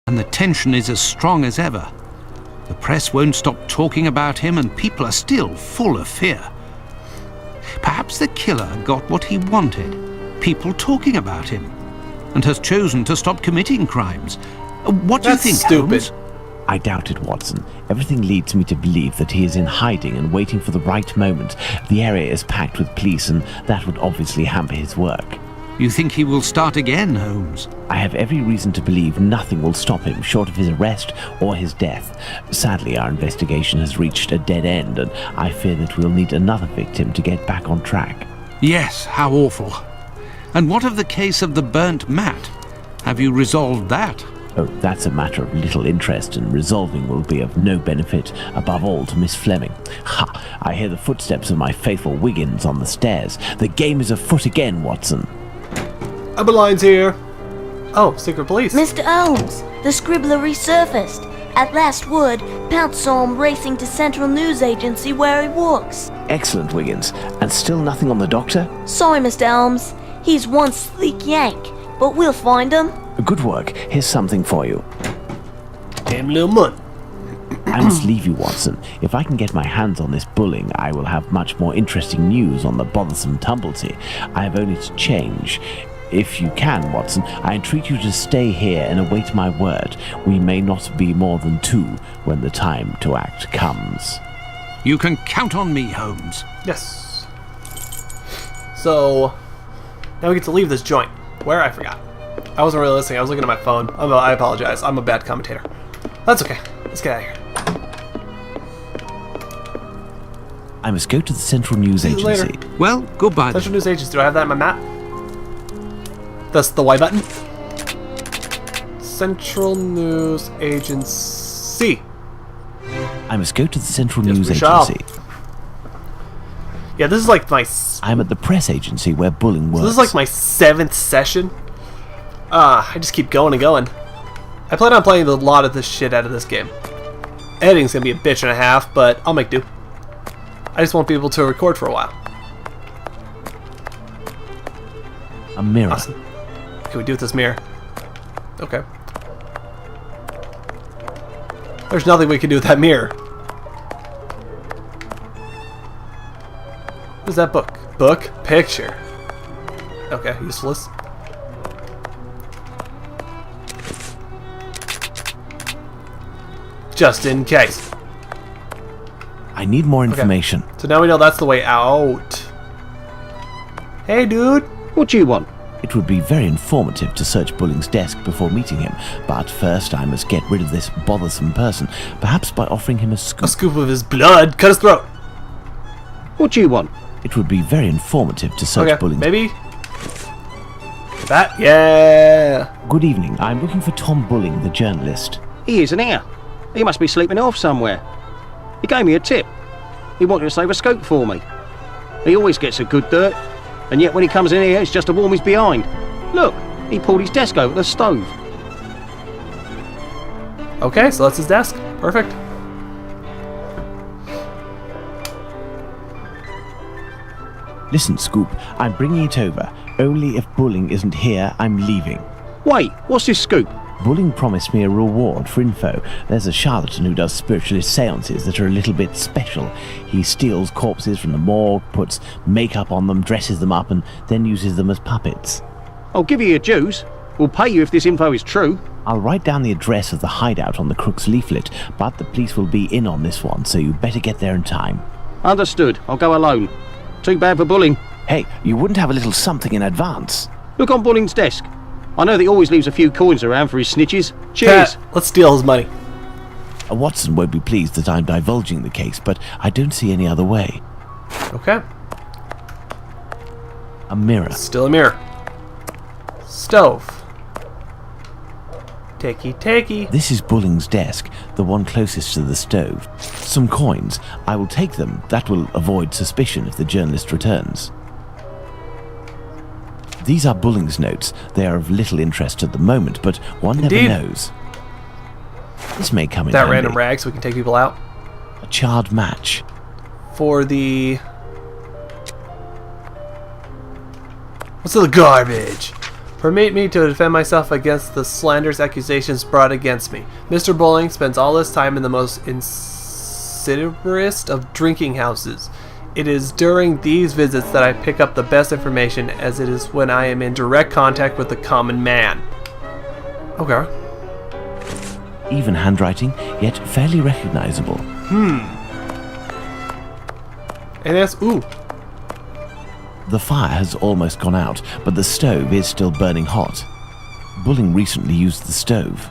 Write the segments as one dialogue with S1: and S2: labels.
S1: and the tension is as strong as ever. The press won't stop talking about him, and people are still full of fear. Perhaps the killer got what he wanted, people talking about him, and has chosen to stop committing crimes. What do you think,
S2: stupid.
S1: Holmes?
S3: I doubt it, Watson. Everything leads me to believe that he is in hiding and waiting for the right moment. The area is packed with police, and that would obviously hamper his work.
S1: You think he will start again, Holmes?
S3: I have every reason to believe nothing will stop him short of his arrest or his death. Sadly, our investigation has reached a dead end, and I fear that we'll need another victim to get back on track.
S1: Yes, how awful. And what of the case of the burnt mat? Have you resolved that?
S3: Oh, that's a matter of little interest, and resolving will be of no benefit, above all to Miss Fleming. Ha! I hear the footsteps of my faithful Wiggins on the stairs. The game is afoot again, Watson.
S2: Abeline's here. Oh, secret police.
S4: Mr. Holmes, the scribbler resurfaced. At last word, Pounce saw him racing to Central News Agency where he works.
S3: Excellent, Wiggins. And still nothing on the doctor?
S4: Sorry, Mr. Holmes. He's one sleek yank, but we'll find him.
S3: Good work. Here's something for you.
S2: Damn little mutt.
S3: I must leave you, Watson. If I can get my hands on this bulling, I will have much more interesting news on the bothersome Tumblety. I have only to change. If you can, Watson, I entreat you to stay here and await my word. We may not be more than two when the time to act comes.
S1: You can count on me, Holmes.
S2: Yes. So, now we get to leave this joint. Where? I forgot. I wasn't really listening. I was looking at my phone. I apologize. I'm a bad commentator. That's okay. Let's get out of here.
S3: I must go to the Central News
S2: See you
S3: Agency.
S2: later.
S1: Well, goodbye.
S2: Central News Agency. Do I have that on my map? That's the Y button. Central News Agency.
S3: I must go to the Central
S2: Yes,
S3: News
S2: we shall.
S3: Agency.
S2: Yeah, this is like my...
S3: I'm at the press agency where bullying works.
S2: This is like my 7th session. I just keep going and going. I plan on playing a lot of this shit out of this game. Editing's gonna be a bitch and a half, but I'll make do. I just won't be able to record for a while.
S3: A mirror.
S2: Awesome. Can we do with this mirror? Okay. There's nothing we can do with that mirror. What is that book? Book? Picture. Okay, useless. Just in case.
S3: I need more information.
S2: Okay. So now we know that's the way out. Hey, dude.
S5: What do you want?
S3: It would be very informative to search Bulling's desk before meeting him, but first I must get rid of this bothersome person, perhaps by offering him a scoop.
S2: A scoop of his blood. Cut his throat.
S5: What do you want?
S3: It would be very informative to search Bulling's...
S2: maybe. That? Yeah.
S3: Good evening. I'm looking for Tom Bulling, the journalist.
S5: He isn't here. He must be sleeping off somewhere. He gave me a tip. He wanted to save a scoop for me. He always gets a good dirt, and yet when he comes in here, it's just to warm his behind. Look, he pulled his desk over the stove.
S2: Okay, so that's his desk. Perfect.
S3: Listen, Scoop, I'm bringing it over. Only if Bulling isn't here, I'm leaving.
S5: Wait, what's this scoop?
S3: Bulling promised me a reward for info. There's a charlatan who does spiritualist seances that are a little bit special. He steals corpses from the morgue, puts makeup on them, dresses them up, and then uses them as puppets.
S5: I'll give you your dues. We'll pay you if this info is true.
S3: I'll write down the address of the hideout on the crook's leaflet, but the police will be in on this one, so you better get there in time.
S5: Understood. I'll go alone. Too bad for Bulling.
S3: Hey, you wouldn't have a little something in advance?
S5: Look on Bulling's desk. I know that he always leaves a few coins around for his snitches. Cheers.
S2: Pat, let's steal his money.
S3: Watson won't be pleased that I'm divulging the case, but I don't see any other way.
S2: Okay.
S3: A mirror.
S2: Still a mirror. Stove. Takey.
S3: This is Bulling's desk, the one closest to the stove. Some coins. I will take them. That will avoid suspicion if the journalist returns. These are Bulling's notes. They are of little interest at the moment, but one
S2: Indeed.
S3: never knows. This may come in
S2: That
S3: handy.
S2: random rag so we can take people out.
S3: A charred match.
S2: For the... What's the garbage? Permit me to defend myself against the slanderous accusations brought against me. Mr. Bowling spends all his time in the most insidious of drinking houses. It is during these visits that I pick up the best information, as it is when I am in direct contact with the common man. Okay.
S3: Even handwriting, yet fairly recognizable.
S2: And that's... Ooh.
S3: The fire has almost gone out, but the stove is still burning hot. Bulling recently used the stove.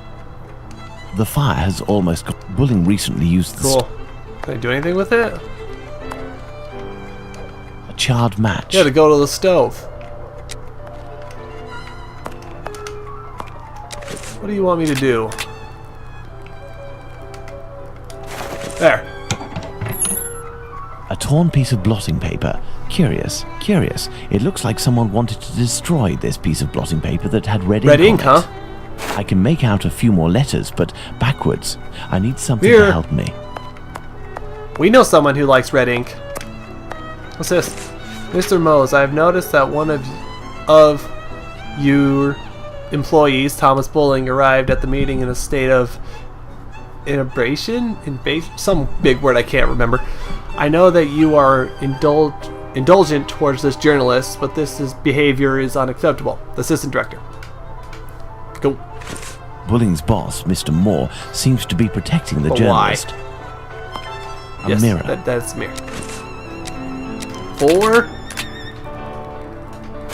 S3: The fire has almost gone... Bulling recently used the
S2: Cool. Can I do anything with it?
S3: A charred match.
S2: Yeah, to go to the stove. What do you want me to do? There.
S3: A torn piece of blotting paper. Curious, curious. It looks like someone wanted to destroy this piece of blotting paper that had red ink
S2: Red ink,
S3: on it.
S2: huh?
S3: I can make out a few more letters, but backwards. I need something
S2: Here.
S3: to help me.
S2: We know someone who likes red ink. What's this? Mr. Mose, I have noticed that one of your employees, Thomas Bulling, arrived at the meeting in a state of inebriation? Some big word I can't remember. I know that you are indulgent towards this journalist, but this behavior is unacceptable. The assistant director. Go.
S3: Bulling's boss, Mr. Moore, seems to be protecting the
S2: But
S3: journalist.
S2: why?
S3: A
S2: Yes,
S3: mirror.
S2: that's a mirror. 4.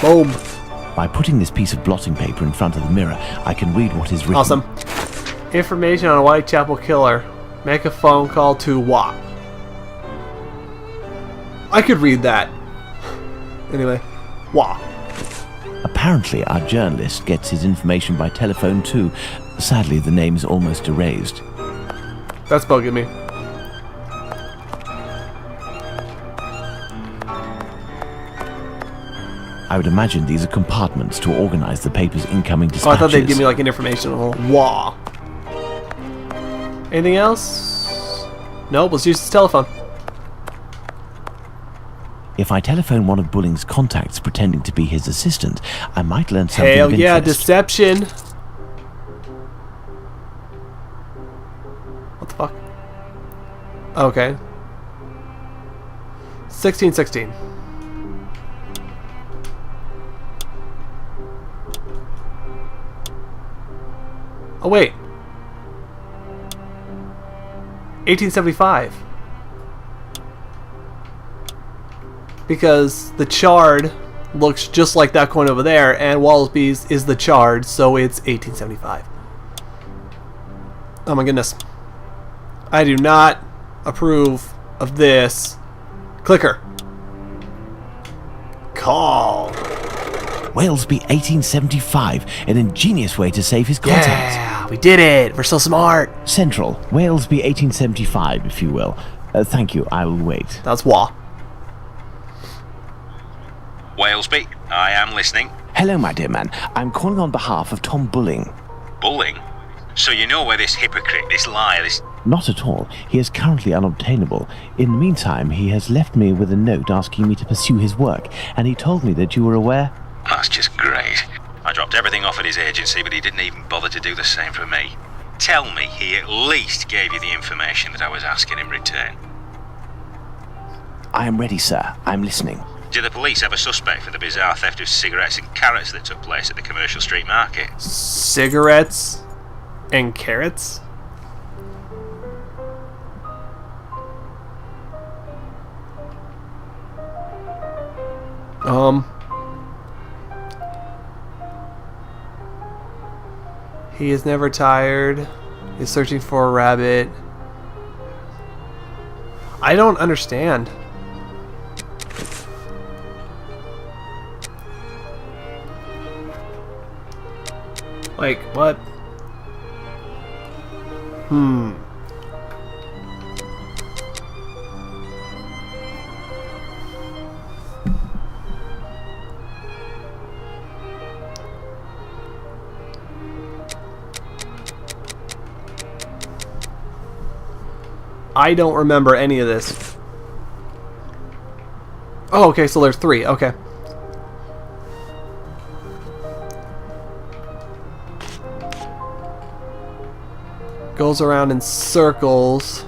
S2: Boom.
S3: By putting this piece of blotting paper in front of the mirror, I can read what is written.
S2: Awesome. Information on a Whitechapel killer. Make a phone call to what? I could read that. Anyway. What?
S3: Apparently, our journalist gets his information by telephone too. Sadly, the name is almost erased.
S2: That's bugging me.
S3: I would imagine these are compartments to organize the paper's incoming
S2: Oh,
S3: dispatches.
S2: I thought they'd give me like an information on wah. Anything else? Nope, let's use this telephone.
S3: If I telephone one of Bulling's contacts pretending to be his assistant, I might learn something
S2: Hell
S3: of
S2: yeah,
S3: interest.
S2: deception. What the fuck? Okay. 1616. Oh wait. 1875. Because the Chard looks just like that coin over there, and Wallace's is the Chard, so it's 1875. Oh my goodness. I do not approve of this. Clicker. Call.
S3: Walesby 1875, an ingenious way to save his contact.
S2: Yeah, we did it. We're so smart.
S3: Central, Walesby 1875, if you will. Thank you, I will wait.
S2: That's Wah.
S6: Walesby, I am listening.
S3: Hello, my dear man. I'm calling on behalf of Tom Bulling.
S6: Bulling? So you know where this hypocrite, this liar, this...
S3: Not at all. He is currently unobtainable. In the meantime, he has left me with a note asking me to pursue his work, and he told me that you were aware.
S6: That's just great. I dropped everything off at his agency, but he didn't even bother to do the same for me. Tell me he at least gave you the information that I was asking in return.
S3: I am ready, sir. I'm listening.
S6: Do the police have a suspect for the bizarre theft of cigarettes and carrots that took place at the Commercial Street Market?
S2: Cigarettes and carrots? He is never tired. He's searching for a rabbit. I don't understand. Like, what? I don't remember any of this. Oh, okay, so there's 3. Okay. Goes around in circles.